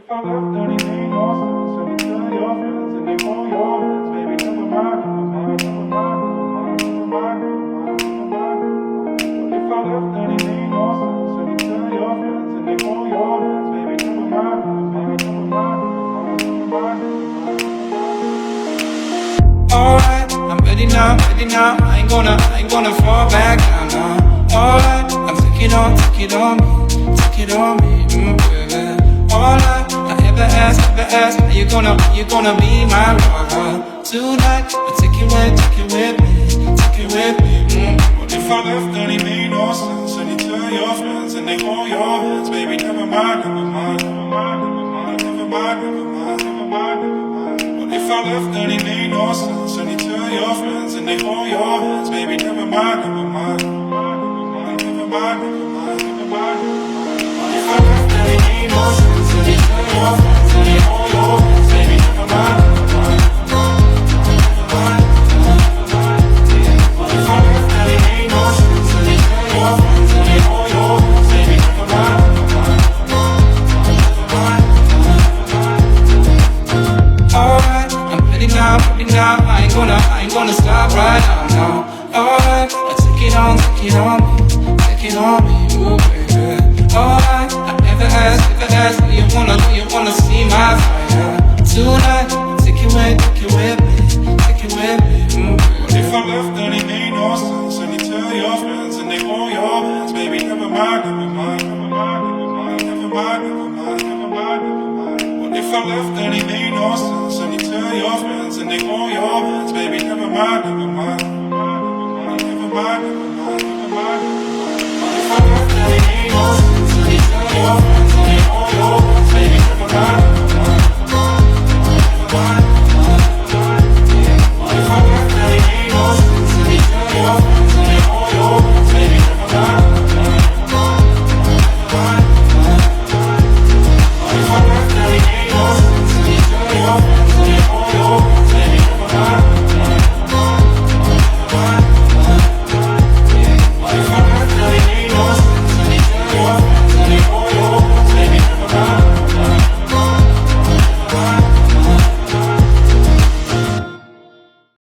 If I left, then it made no sense. And you tell your friends and they hold your hands. Baby, never mind, never mind, never mind, never mind, never mind, never mind, never mind. But if I left, then it made no sense. And you tell your friends and they hold your hands. Baby, never mind, never mind, never mind, never mind, never mind. Alright, I'm ready now, I ain't gonna fall back down now. Alright, I'm take it on me, baby. Alright, I ever ask, are you gonna be my lover? Tonight, I'll take it with me, But if I left, then it made no sense. And you tell your friends and they hold your hands. Baby, never mind, never mind, never mind, never mind, never mind, never mind, never mind, never mind. But if I left, then it made no sense. And you tell your friends and they hold your hands. Baby, never mind, never mind, never mind, never mind, never mind, never mind, never mind. But if I left, then it made no sense. And you tell your friends and they hold your hands. Baby, never mind, never mind, never mind, never mind, never mind. But if I left, then it made no sense. And you tell your friends and they hold your hands. Baby, never mind, never mind, never mind, never mind. Alright, I'm ready now, I ain't gonna stop right now. Alright, I take it on me, ooh baby. Alright, I ever ask, do you wanna see my fire? Tonight, take it with me, But if I left, then it made no sense. And you tell your friends and they hold your hands. Baby, never mind, never mind, never mind, never mind, never mind, never mind, never mind, never mind. But if I left, then it made no sense. And you tell your friends and they hold your hands. Baby, never mind, never mind, never mind, never mind, never mind.